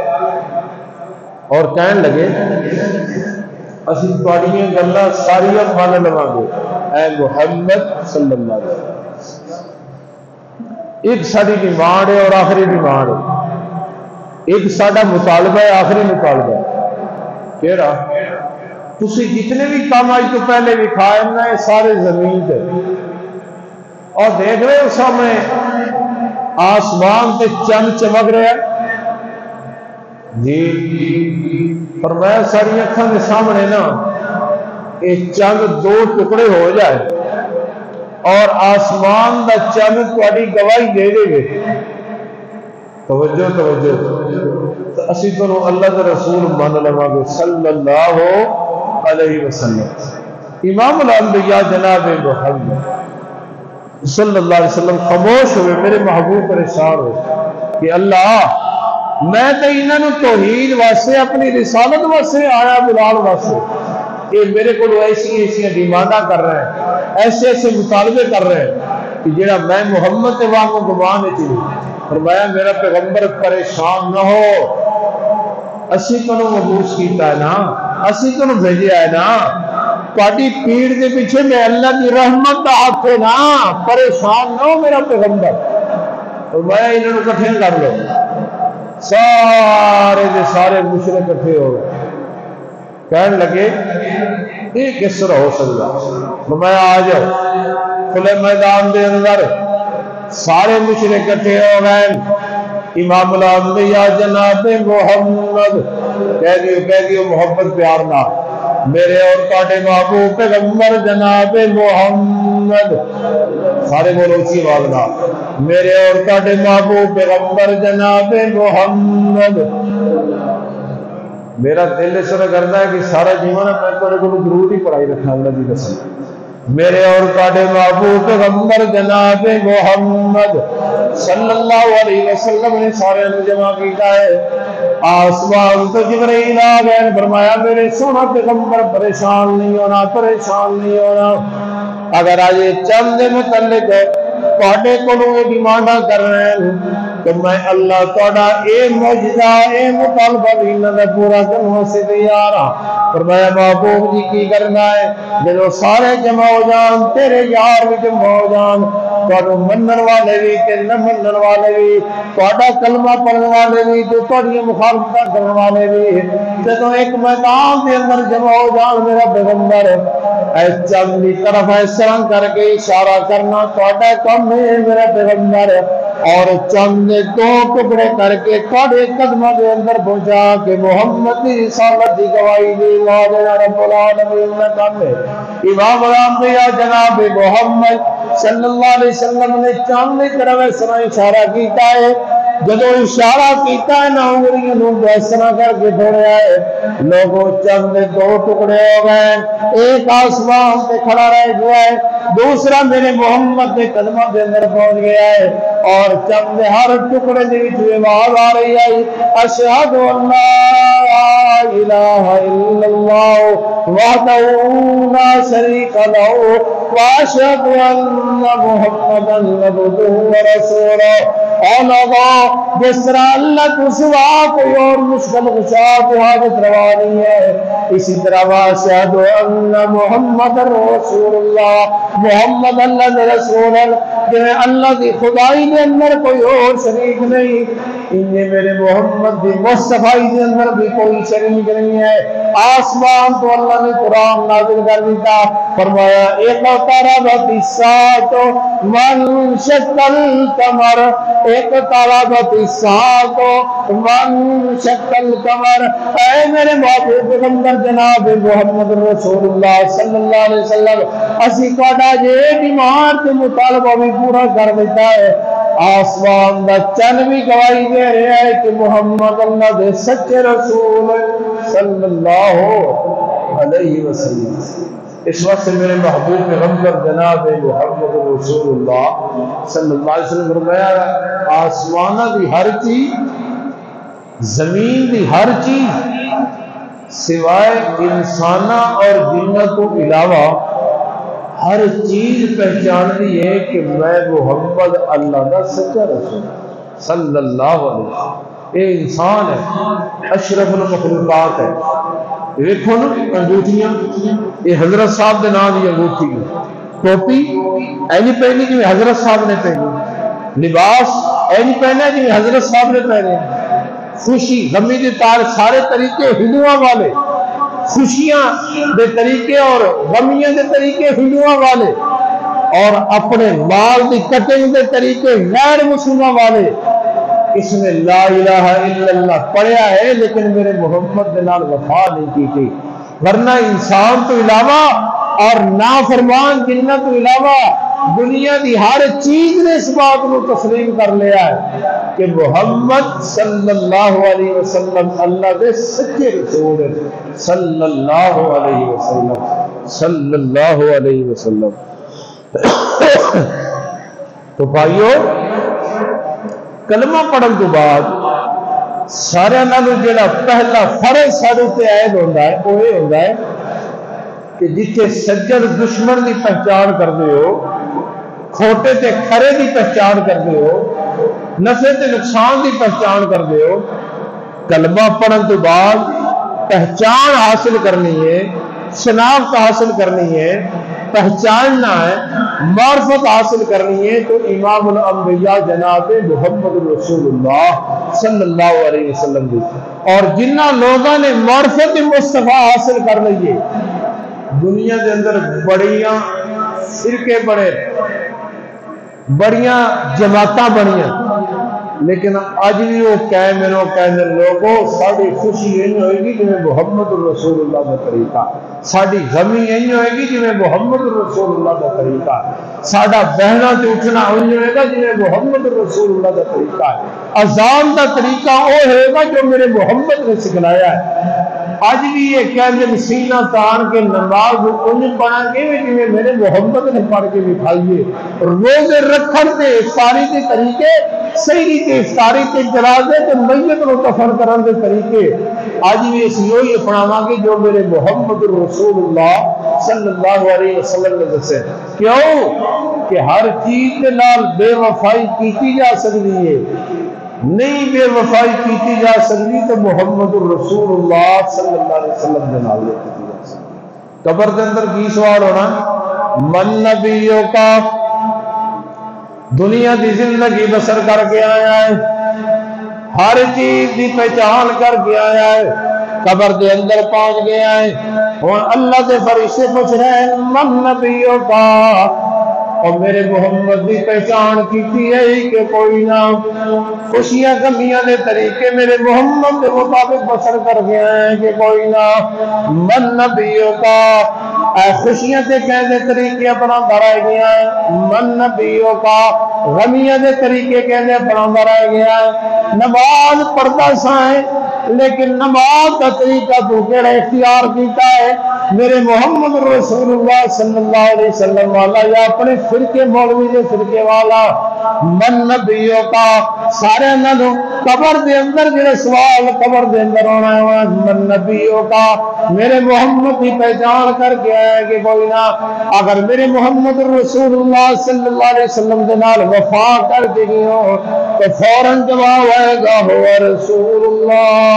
اور کہنے لگے اسی تواڈیاں گلاں ساریاں مان لواں گے اے محمد صلی اللہ علیہ وسلم۔ ایک ساری ڈیمانڈ ہے اور آخری ڈیمانڈ ہے، ایک ساڈا مطالبہ ہے، آخری مطالبہ ہے کیڑا؟ تسی جتنے بھی کام آج تو پہلے بھی کھائے نا یہ سارے زمین تے، اور دیکھ رہے ہو سامنے آسمان تے چند چمک رہا ہے جی، فرمایا ساری اکھاں کے سامنے نا یہ چند دو ٹکڑے ہو جائے اور آسمان دا چند تہاڈی گواہی دے دے گے، توجہ توجہ، تو اسی تو اللہ کے رسول مان لواں گے صلی اللہ علیہ وسلم۔ امام الانبیاء جناب محمد صلی اللہ علیہ وسلم خاموش ہوئے، میرے محبوب پریشان ہوئے کہ اللہ میں تو انہوں توحید واسطے اپنی رسالت واسطے آیا بلال واسطے، یہ میرے کو ایسی ڈیمانڈاں کر رہے ہیں، ایسے مطالبے کر رہے ہیں کہ جڑا میں محمد کے واقع گمان ہے چیز، فرمایا میرا پیغمبر پریشان نہ ہو، اسی تو مبعوث کیتا ہے نا، اسی تو بھیجیا ہے نا، تہاڈی پیڑ کے پیچھے میں اللہ کی رحمت کا ہاتھ ہے نا، پریشان نہ ہو میرا پیغمبر۔ فرمایا انہوں نے کٹھے کر لو، سارے دے سارے مشرک کٹھے ہو گئے، کہنے لگے یہ کس طرح ہو سکتا؟ فرمایا آ جاؤ، کھلے میدان دے اندر سارے مشرک کٹھے ہو گئے، امام الانبیاء جناب محمد کہہ دیو محبت پیار نہ، میرے اور تاڑے محبوب پیغمبر جناب محمد، سارے بولو اسی آواز نہ، میرے اور تاڑے محبوب پیغمبر جناب محمد۔ میرا دل اس طرح کرتا ہے کہ سارا جیون میں تھوڑے کو ضرور ہی پڑھائی رکھنا اللہ کی قسم، میرے اور تاڑے محبوب پیغمبر جناب محمد صلی اللہ علیہ وسلم نے سارے جمع کیتا ہے، آسمان تو جبرائیل آ گئے، فرمایا میرے سونا پیغمبر پریشان نہیں ہونا، پریشان نہیں ہونا، اگر آج چند متعلق تواڈے کولوں یہ ڈیمانڈاں کر رہے ہیں تو میں اللہ تہاڈا اے معجزہ اے مطالبہ بھی انہاں دا پورا کرنے واسطے تیار ہاں۔ فرمایا محبوب جی کی کرنا ہے؟ جدو سارے جمع ہو جان، تیرے یار بھی جمع ہو جان، تہاڈوں منن والے بھی تے نہ منن والے بھی، تہاڈا کلمہ پڑھن والے بھی تے تہاڈیاں مخالفتاں کرن والے بھی، جدو ایک میدان دے اندر جمع ہو جان میرا پیغمبر، اے چند کی طرف اس طرح کر کے اشارہ کرنا تہاڈا کم ہے میرے پیغمبر، اور چند دو ٹکڑے کر کے تہاڈے قدموں کے اندر پہنچا کے محمد کی رسالت کی گواہی دی رب العالمین کا کم ہے۔ امام الانبیاء جناب محمد صلی اللہ علیہ وسلم نے چند کی طرف اس طرح اشارہ کیتا ہے، جدو اشارہ کیتا ہے نہ انگلیاں نوں اس طرح کر کے پھوڑیا ہے، لوگوں چند دو ٹکڑے ہو گئے، ایک آسمان پہ کھڑا رہ گیا ہے، دوسرا میرے محمد کے قدموں کے اندر پہنچ گیا ہے، اور چند ہر ٹکڑے دے وچ آواز آ رہی ہے اشہد ان لا الہ الا اللہ وحدہ لا شریک لہ واشہد ان محمدا عبدہ ورسولہ۔ اے لوگوں، جس طرح اللہ کو سوا کوئی اور مشکل کشا کو حاجت روا نہیں ہے، اسی طرح واشہد ان محمد رسول اللہ، محمد اللہ کے رسول ہے، اللہ کی خدائی کے اندر کوئی اور شریک نہیں، انہیں میرے محمد کی مصطفیٰ کے اندر بھی کوئی شریک نہیں ہے۔ آسمان تو اللہ نے قرآن نازل کر دیتا، فرمایا اقتربت الساعة وانشق القمر، اقتربت الساعة وانشق القمر۔ اے میرے محبوب پیغمبر جناب محمد رسول اللہ صلی اللہ علیہ وسلم، اسی تہاڈا یہ بیمار کے مطالبہ بھی پورا کر دیتا ہے۔ آسمان دا چن بھی گواہی دے رہا ہے کہ محمد اللہ دے سچے رسول صلی اللہ علیہ وسلم۔ اس وقت سے میرے محبوب پیغمبر جناب محمد رسول اللہ صلی اللہ علیہ وسلم فرمایا آسمانہ دی ہر چیز، زمین دی ہر چیز سوائے انسانہ اور جنہ کو علاوہ ہر چیز پہچان دی ہے کہ میں محمد اللہ کا سچا رسول صلی اللہ علیہ وسلم۔ یہ انسان ہے، اشرف المخلوقات ہے۔ دیکھو نا انگوٹھیاں، یہ حضرت صاحب کے نام کی انگوٹھی ہے، ٹوپی ایلی پہنی جی حضرت صاحب نے پہنی، لباس ایلی پہنا جی حضرت صاحب نے پہنے، خوشی غمی کے تار سارے طریقے ہندوؤں والے، خوشیاں دے طریقے اور غمیاں دے طریقے ہندوؤں والے، اور اپنے مال دی کٹنگ دے طریقے غیر مسلموں والے۔ اس نے لا الہ الا اللہ پڑھیا ہے لیکن میرے محمد کے نال وفا نہیں کی تھی، ورنہ انسان تو علاوہ اور نافرمان جنہ تو علاوہ دنیا دی ہر چیز نے اس بات کو تسلیم کر لیا ہے کہ محمد صلی اللہ علیہ وسلم اللہ کے سچے رسول ہیں صلی اللہ علیہ وسلم صلی اللہ علیہ وسلم۔ تو بھائیو، کلمہ پڑھن تو بعد سارے نالوں جڑا پہلا فرض سارے تے عائد ہوندا ہے وہ یہ ہوندا ہے کہ جتھے سجد دشمن کی پہچان کرتے ہو، کھوٹے تے کھرے کی پہچان کرتے ہو، نفع تے نقصان کی پہچان کرتے ہو، کلمہ پڑھن تو بعد پہچان حاصل کرنی ہے، شناخت حاصل کرنی ہے، پہچاننا ہے، معرفت حاصل کرنی ہے، تو امام الانبیاء جناب محمد رسول اللہ صلی اللہ علیہ وسلم دی اور جنہ لوگوں نے معرفت مصطفیٰ حاصل کر لیے، دنیا کے اندر بڑیاں فرقے بڑے، بڑیاں جماعتاں بڑیاں، لیکن اج بھی وہ کہنے لوگوں ساری خوشی یہی ہوئے گی جنہیں محمد رسول اللہ کا طریقہ، ساری غمی یہی ہوئے گی جنہیں محمد رسول اللہ کا طریقہ، ساڈا بہنا تے اٹھنا وہی ہوئے گا جنہیں محمد رسول اللہ کا طریقہ ہے، اذان کا طریقہ وہ ہوئے گا جو میرے محمد نے سکھلایا ہے۔ اج بھی یہ کہتے سینہ تان کے نماز انج پڑھا کے جی میرے محمد نے پڑھ کے دکھائیے، روزے رکھن تے افطاری کے طریقے، صحیح تے افطاری تے جنازے تے میت کو دفن کرن دے طریقے اج بھی اس یہی اپناواں گے جو میرے محمد رسول اللہ صلی اللہ علیہ وسلم نے دسے۔ کیوں کہ ہر چیز کے نال بے وفائی کیتی جا سکتی ہے، نہیں بے وفائی کیتی جا سکتی تو محمد رسول اللہ صلی اللہ علیہ وسلم کے نال کیتی جا سکتی۔ قبر کے اندر کی سوال ہونا، من نبیوں کا دنیا دی زندگی بسر کر کے آیا ہے، ہر چیز دی پہچان کر کے آیا ہے، قبر دے اندر پہنچ گیا ہے. ہن اللہ دے فرشتے پوچھ رہے ہیں من نبیوں کا، اور میرے محمد کی پہچان کی ہے کہ کوئی نہ. خوشیاں غمیاں دے طریقے میرے محمد کے مطابق بسر کر گیا ہے کہ کوئی نہ. من نبیوں کا، اے خوشیاں تے کہنے طریقے اپنا بڑھائے گیا ہے. من نبیوں کا، غمیاں دے طریقے کہنے اپنا بڑھائے گیا ہے. نماز پڑھتا سائیں لیکن نماز کا طریقہ تو کیڑا اختیار کیتا ہے میرے محمد رسول اللہ صلی اللہ علیہ وسلم والا یا اپنے فرقے مولوی دے فرقے والا. من نبیوں کا، سارے نالوں قبر دے اندر جڑے سوال قبر دے اندر ہونا ہے من نبیوں کا، میرے محمد کی پہچان کر کے آیا کہ کوئی نہ. اگر میرے محمد رسول اللہ صلی اللہ علیہ وسلم دے نال وفا کر کے گئی ہو تو فوراً جواب آئے گا ہو رسول اللہ.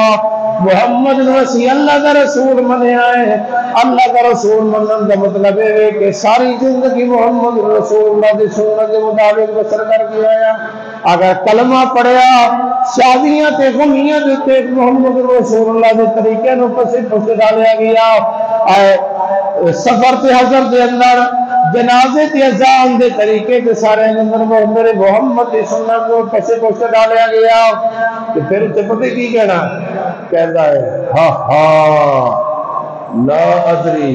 محمد رسی اللہ کا رسول منے آئے. اللہ کا رسول منن کا مطلب ہے کہ ساری زندگی محمد رسول اللہ کی سنت کے مطابق بسر کر کے آیا. اگر کلمہ پڑھیا شادیاں تے غمیاں تے محمد رسول اللہ کے طریقے نو پسے پسے ڈالیا گیا. سفر تے حضر دے اندر جنازے تے اذان دے طریقے تے سارے اندر میرے محمد کی سنت کو پسے پسے ڈالیا گیا. کہ پھر تے پتہ کی کہنا کہتا ہے ہاں ہاں لا ادری،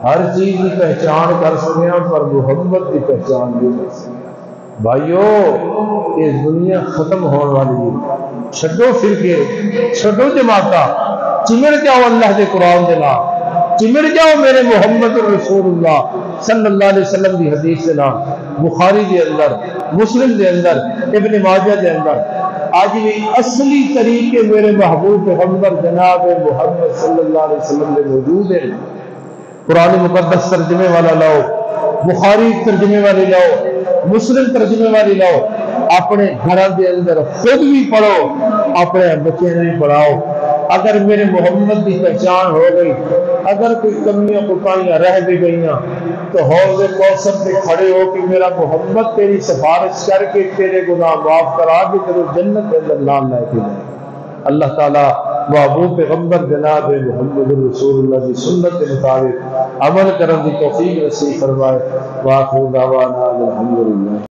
ہر چیز کی پہچان کر سکے پر محمد کی پہچان بھی کر سکے. بھائیو یہ دنیا ختم ہونے والی ہے. چھڈو فرقے، چھڈو جماعتاں، چمڑ جاؤ اللہ کے قرآن دے نام، چمڑ جاؤ میرے محمد رسول اللہ صلی اللہ علیہ وسلم کی حدیث کے نام. بخاری دے اندر، مسلم دے اندر، ابن ماجہ دے اندر آج بھی اصلی طریقے میرے محبوب پیغمبر جناب محمد صلی اللہ علیہ وسلم میں موجود ہیں. قرآن مقدس ترجمے والا لاؤ، بخاری ترجمے والی لاؤ، مسلم ترجمے والی لاؤ، اپنے گھر دے اندر خود بھی پڑھو، اپنے بچے بھی پڑھاؤ. اگر میرے محمد کی پہچان ہو گئی، اگر کوئی کمیاں کوتاہیاں رہ بھی گئیاں تو حوض کوثر پہ کھڑے ہو کہ میرا محمد تیری سفارش کر کے تیرے گناہ معاف کرا کے تیرے جنت کے اندر نام لے کے جائے. اللہ تعالیٰ محبوب پیغمبر جناب محمد رسول اللہ کی سنت کے مطابق عمل کرنے کی توفیق نصیب فرمائے. وآخر دعوانا الحمدللہ.